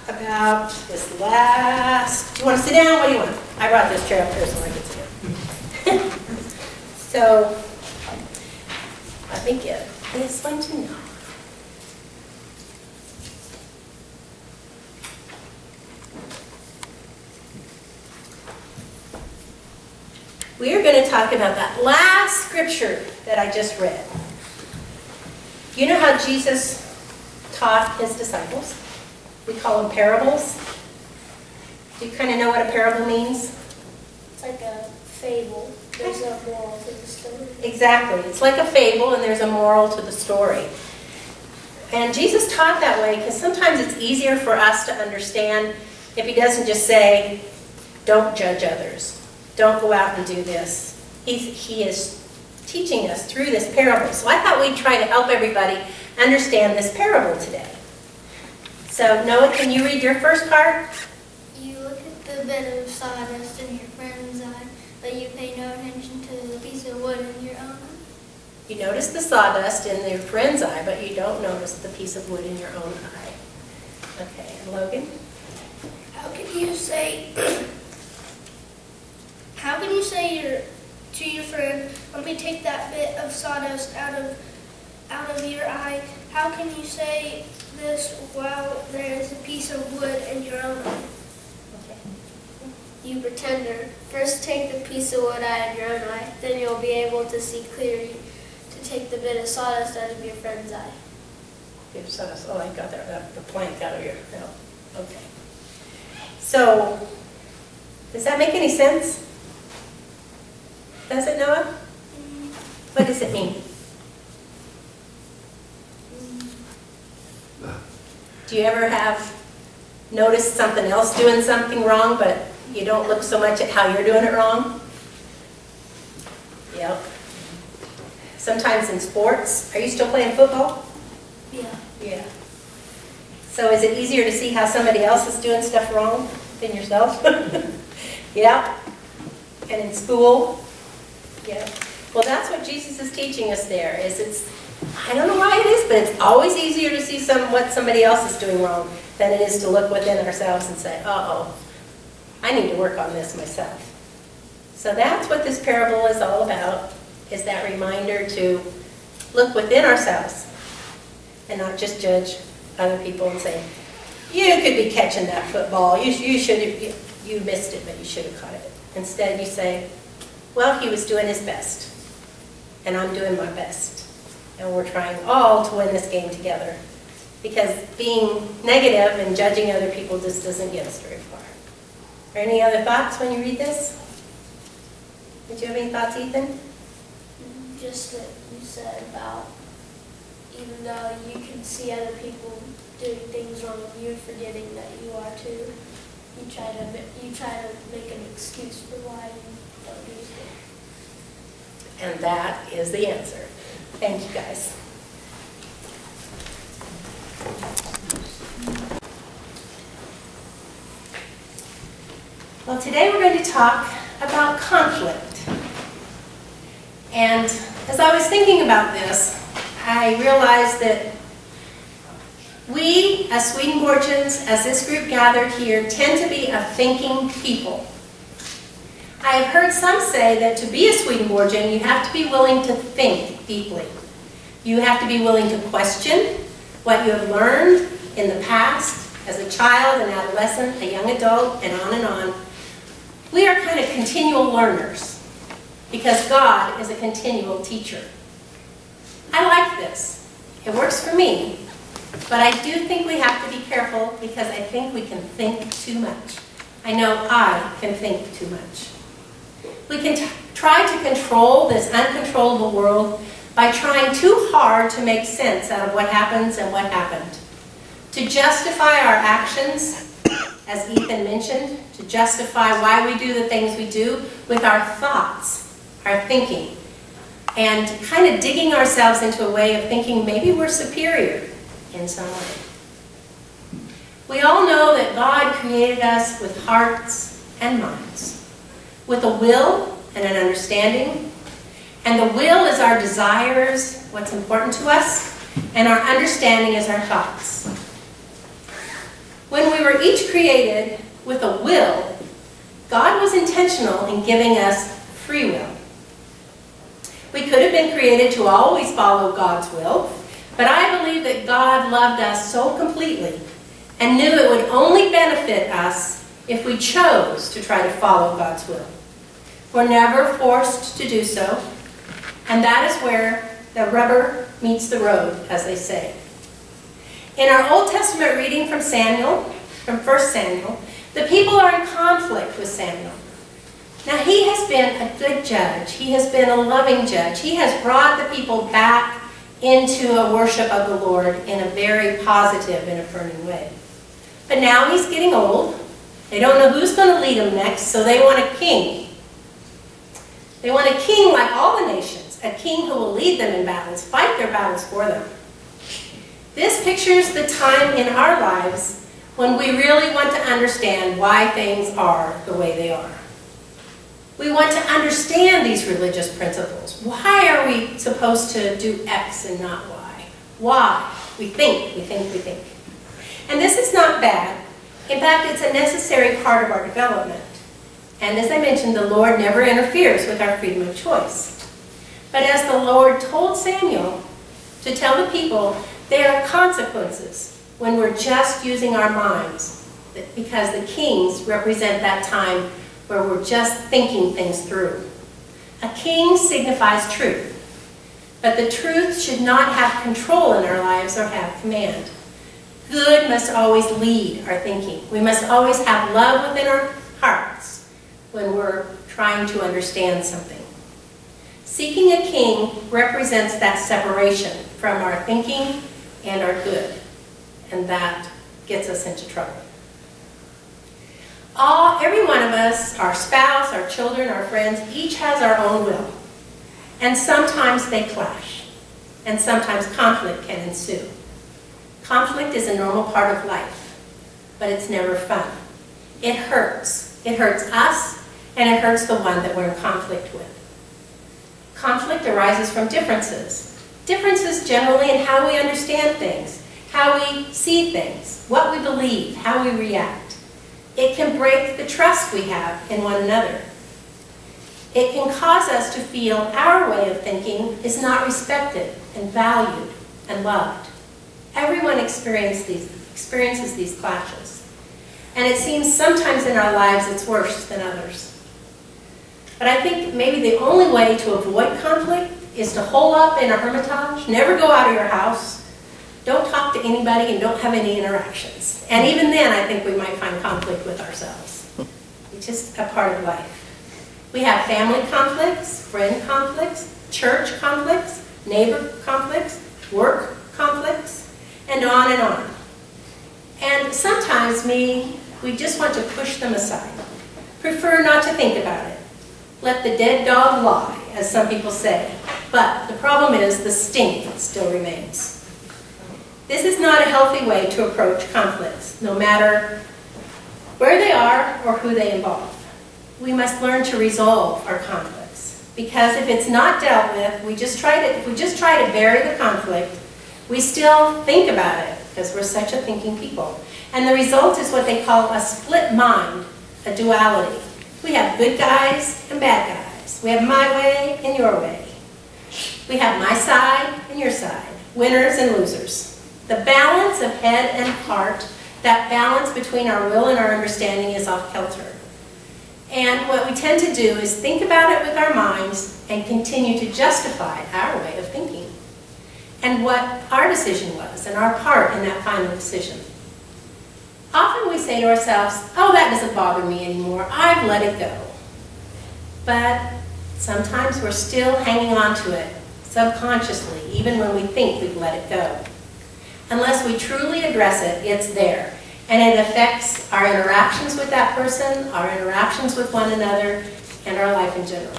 about this last, do you want to sit down? What do you want? I brought this chair up here so I can sit down. So, let me get this one to know. We are going to talk about that last scripture that I just read. You know how Jesus taught his disciples? We call them parables. Do you kind of know what a parable means? It's like a fable. There's a moral to the story. Exactly. It's like a fable and there's a moral to the story. And Jesus taught that way because sometimes it's easier for us to understand if he doesn't just say, don't judge others. Don't go out and do this. He is teaching us through this parable. So I thought we'd try to help everybody understand this parable today. So Noah, can you read your first part? You look at the bit of sawdust in your friend's eye, but you pay no attention to the piece of wood in your own eye. You notice the sawdust in your friend's eye, but you don't notice the piece of wood in your own eye. Okay, and Logan? How can you say to your friend, let me take that bit of sawdust out of your eye? How can you say this while there is a piece of wood in your own eye? Okay. You pretender, first take the piece of wood out of your own eye, then you'll be able to see clearly to take the bit of sawdust out of your friend's eye. Bit of sawdust. Oh, I got the plank out of your mouth. Okay. So, does that make any sense? Does it, Noah? What does it mean? Do you ever have noticed something else doing something wrong, but you don't look so much at how you're doing it wrong? Yep. Sometimes in sports, are you still playing football? Yeah. Yeah. So is it easier to see how somebody else is doing stuff wrong than yourself? Yeah. And in school? Yeah. Well, that's what Jesus is teaching us there, is I don't know why it is, but it's always easier to see what somebody else is doing wrong than it is to look within ourselves and say, uh-oh, I need to work on this myself. So that's what this parable is all about, is that reminder to look within ourselves and not just judge other people and say, you could be catching that football, you missed it, but you should have caught it. Instead you say, well, he was doing his best, and I'm doing my best. And we're trying all to win this game together. Because being negative and judging other people just doesn't get us very far. Are any other thoughts when you read this? Did you have any thoughts, Ethan? Just that you said about even though you can see other people doing things wrong, you're forgetting that you are too. You try to make an excuse for why you don't do it. And that is the answer. Thank you, guys. Well, today we're going to talk about conflict. And as I was thinking about this, I realized that we, as Swedenborgians, as this group gathered here, tend to be a thinking people. I have heard some say that to be a Swedenborgian, you have to be willing to think deeply. You have to be willing to question what you have learned in the past, as a child, an adolescent, a young adult, and on and on. We are kind of continual learners, because God is a continual teacher. I like this. It works for me. But I do think we have to be careful, because I think we can think too much. I know I can think too much. We can try to control this uncontrollable world by trying too hard to make sense out of what happens and what happened. To justify our actions, as Ethan mentioned, to justify why we do the things we do with our thoughts, our thinking, and kind of digging ourselves into a way of thinking maybe we're superior in some way. We all know that God created us with hearts and minds, with a will and an understanding. And the will is our desires, what's important to us, and our understanding is our thoughts. When we were were each created with a will, God was intentional in giving us free will. We could have been created to always follow God's will, but I believe that God loved us so completely and knew it would only benefit us if we chose to try to follow God's will. We're never forced to do so, and that is where the rubber meets the road, as they say. In our Old Testament reading from 1 Samuel, the people are in conflict with Samuel. Now, he has been a good judge. He has been a loving judge. He has brought the people back into a worship of the Lord in a very positive and affirming way. But now he's getting old. They don't know who's going to lead them next, so they want a king. They want a king like all the nations, a king who will lead them in battles, fight their battles for them. This pictures the time in our lives when we really want to understand why things are the way they are. We want to understand these religious principles. Why are we supposed to do X and not Y? Why? We think. And this is not bad. In fact, it's a necessary part of our development. And as I mentioned, the Lord never interferes with our freedom of choice. But as the Lord told Samuel to tell the people, there are consequences when we're just using our minds, because the kings represent that time where we're just thinking things through. A king signifies truth, but the truth should not have control in our lives or have command. Good must always lead our thinking. We must always have love within our hearts when we're trying to understand something. Seeking a king represents that separation from our thinking and our good, and that gets us into trouble. Every one of us, our spouse, our children, our friends, each has our own will. And sometimes they clash. And sometimes conflict can ensue. Conflict is a normal part of life, but it's never fun. It hurts. It hurts us, and it hurts the one that we're in conflict with. Conflict arises from differences. Differences generally in how we understand things, how we see things, what we believe, how we react. It can break the trust we have in one another. It can cause us to feel our way of thinking is not respected and valued and loved. Everyone experiences these clashes. And it seems sometimes in our lives it's worse than others. But I think maybe the only way to avoid conflict is to hole up in a hermitage, never go out of your house, don't talk to anybody, and don't have any interactions. And even then, I think we might find conflict with ourselves. It's just a part of life. We have family conflicts, friend conflicts, church conflicts, neighbor conflicts, work conflicts, and on and on. And sometimes we just want to push them aside. Prefer not to think about it. Let the dead dog lie, as some people say. But the problem is the sting still remains. This is not a healthy way to approach conflicts, no matter where they are or who they involve. We must learn to resolve our conflicts, because if it's not dealt with, if we just try to bury the conflict, we still think about it, because we're such a thinking people. And the result is what they call a split mind, a duality. We have good guys and bad guys. We have my way and your way. We have my side and your side, winners and losers. The balance of head and heart, that balance between our will and our understanding, is off kilter. And what we tend to do is think about it with our minds and continue to justify our way of thinking and what our decision was and our part in that final decision. Often we say to ourselves, oh, that doesn't bother me anymore. I've let it go. But sometimes we're still hanging on to it subconsciously, even when we think we've let it go. Unless we truly address it, it's there. And it affects our interactions with that person, our interactions with one another, and our life in general.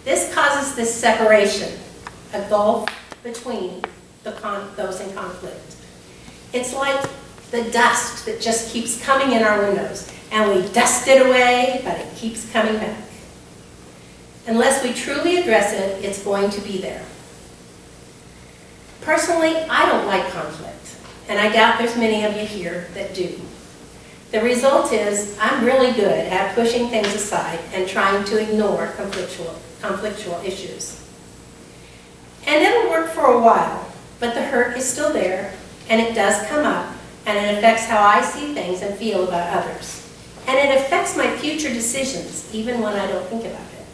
This causes this separation, a gulf between those in conflict. It's like the dust that just keeps coming in our windows, and we dust it away, but it keeps coming back. Unless we truly address it, it's going to be there. Personally, I don't like conflict, and I doubt there's many of you here that do. The result is I'm really good at pushing things aside and trying to ignore conflictual issues. And it'll work for a while, but the hurt is still there, and it does come up, and it affects how I see things and feel about others. And it affects my future decisions, even when I don't think about it.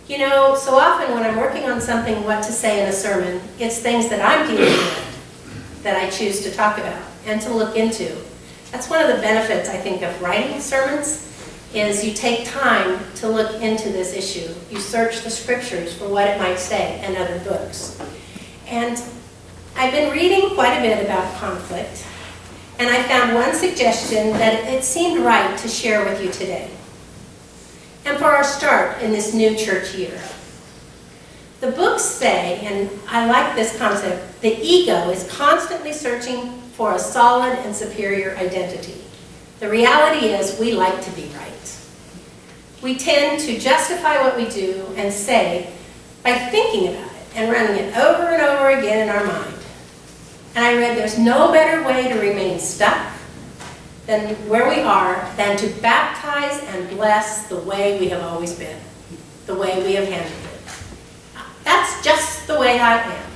You know, so often when I'm working on something, what to say in a sermon, it's things that I'm dealing with that I choose to talk about and to look into. That's one of the benefits, I think, of writing sermons, is you take time to look into this issue. You search the scriptures for what it might say and other books. And I've been reading quite a bit about conflict, and I found one suggestion that it seemed right to share with you today. And for our start in this new church year. The books say, and I like this concept, the ego is constantly searching for a solid and superior identity. The reality is we like to be right. We tend to justify what we do and say by thinking about it and running it over and over again in our mind. And I read there's no better way to remain stuck than where we are than to baptize and bless the way we have always been, the way we have handled it. That's just the way I am.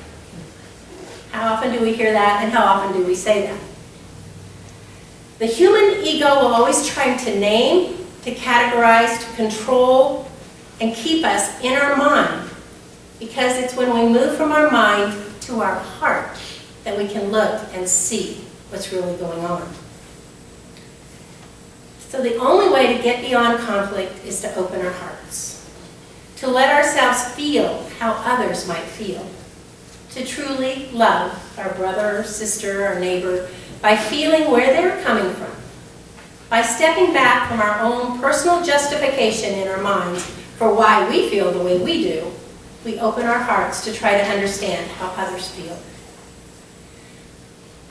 How often do we hear that, and how often do we say that? The human ego will always try to name, to categorize, to control, and keep us in our mind, because it's when we move from our mind to our heart that we can look and see what's really going on. So the only way to get beyond conflict is to open our hearts, to let ourselves feel how others might feel, to truly love our brother or sister or neighbor by feeling where they're coming from, by stepping back from our own personal justification in our minds for why we feel the way we do. We open our hearts to try to understand how others feel.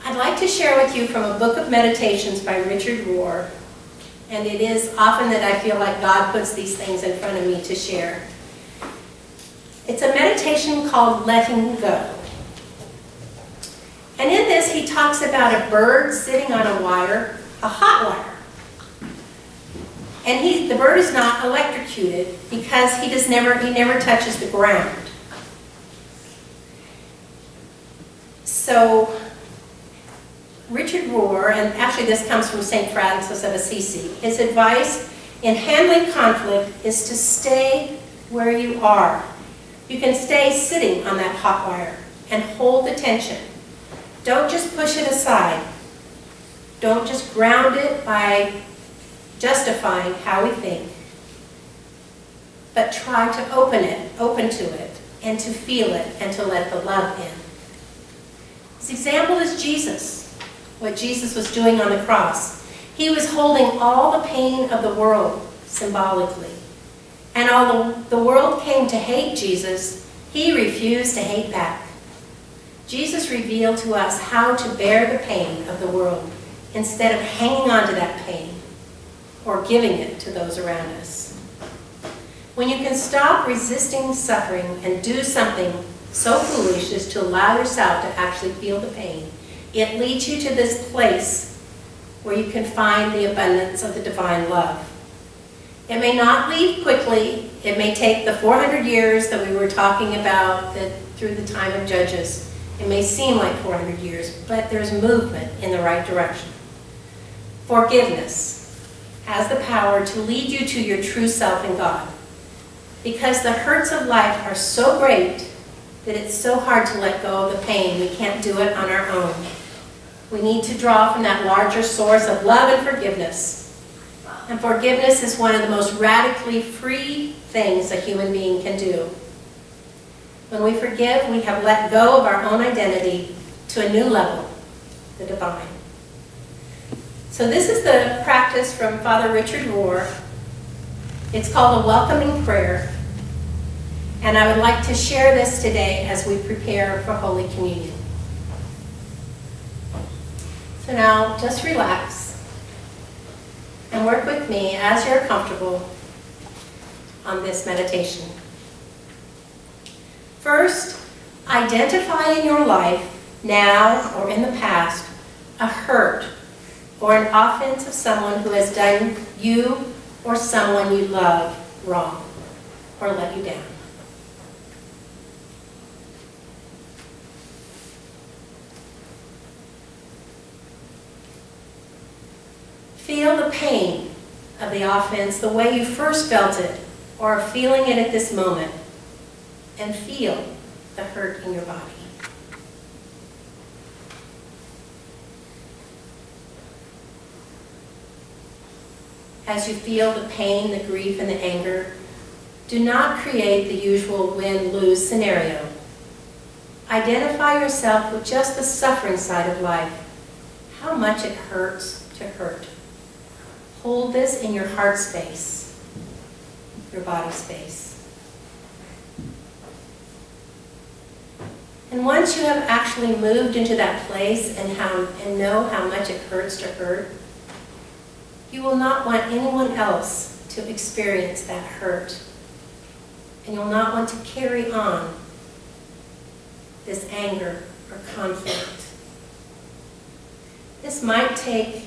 I'd like to share with you from a book of meditations by Richard Rohr, and it is often that I feel like God puts these things in front of me to share. It's a meditation called Letting Go. And in this, he talks about a bird sitting on a wire, a hot wire. And the bird is not electrocuted because he never touches the ground. So Richard Rohr, and actually this comes from St. Francis of Assisi, his advice in handling conflict is to stay where you are. You can stay sitting on that hot wire and hold the tension. Don't just push it aside. Don't just ground it by justifying how we think. But try to open to it, and to feel it, and to let the love in. His example is Jesus, what Jesus was doing on the cross. He was holding all the pain of the world symbolically. And although the world came to hate Jesus, he refused to hate back. Jesus revealed to us how to bear the pain of the world instead of hanging on to that pain or giving it to those around us. When you can stop resisting suffering and do something so foolish as to allow yourself to actually feel the pain, it leads you to this place where you can find the abundance of the divine love. It may not leave quickly. It may take the 400 years that we were talking about through the time of Judges. It may seem like 400 years, but there's movement in the right direction. Forgiveness has the power to lead you to your true self in God, because the hurts of life are so great that it's so hard to let go of the pain. We can't do it on our own. We need to draw from that larger source of love and forgiveness. And forgiveness is one of the most radically free things a human being can do. When we forgive, we have let go of our own identity to a new level, the divine. So this is the practice from Father Richard Rohr. It's called a welcoming prayer. And I would like to share this today as we prepare for Holy Communion. So now, just relax and work with me as you're comfortable on this meditation. First, identify in your life, now or in the past, a hurt or an offense of someone who has done you or someone you love wrong or let you down. Feel the pain of the offense the way you first felt it or are feeling it at this moment, and feel the hurt in your body. As you feel the pain, the grief, and the anger, do not create the usual win-lose scenario. Identify yourself with just the suffering side of life, how much it hurts to hurt. Hold this in your heart space, your body space. And once you have actually moved into that place and know how much it hurts to hurt, you will not want anyone else to experience that hurt. And you'll not want to carry on this anger or conflict. This might take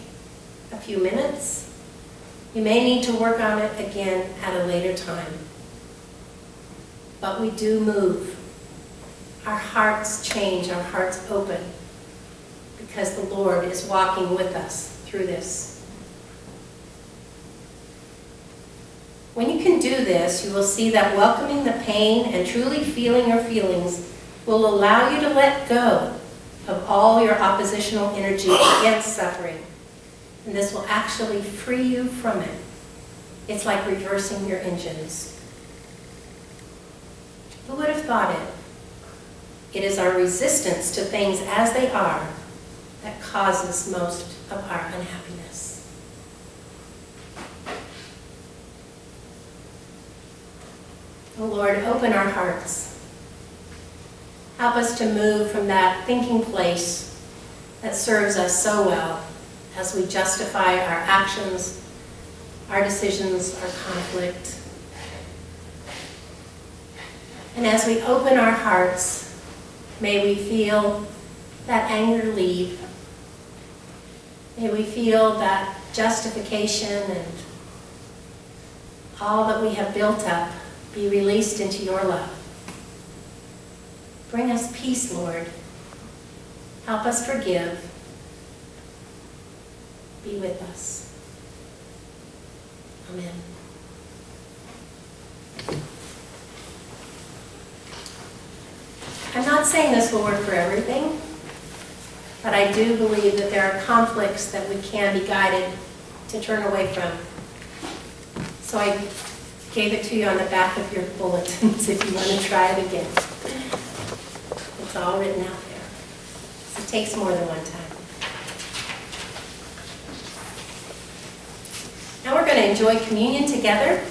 a few minutes. You may need to work on it again at a later time. But we do move. Our hearts change, our hearts open, because the Lord is walking with us through this. When you can do this, you will see that welcoming the pain and truly feeling your feelings will allow you to let go of all your oppositional energy against suffering. And this will actually free you from it. It's like reversing your engines. Who would have thought it? It is our resistance to things as they are that causes most of our unhappiness. Oh Lord, open our hearts. Help us to move from that thinking place that serves us so well as we justify our actions, our decisions, our conflict. And as we open our hearts, may we feel that anger leave. May we feel that justification and all that we have built up be released into your love. Bring us peace, Lord. Help us forgive. Be with us. Amen. I'm not saying this will work for everything, but I do believe that there are conflicts that we can be guided to turn away from. So I gave it to you on the back of your bulletins if you want to try it again. It's all written out there. So it takes more than one time. Now we're going to enjoy communion together.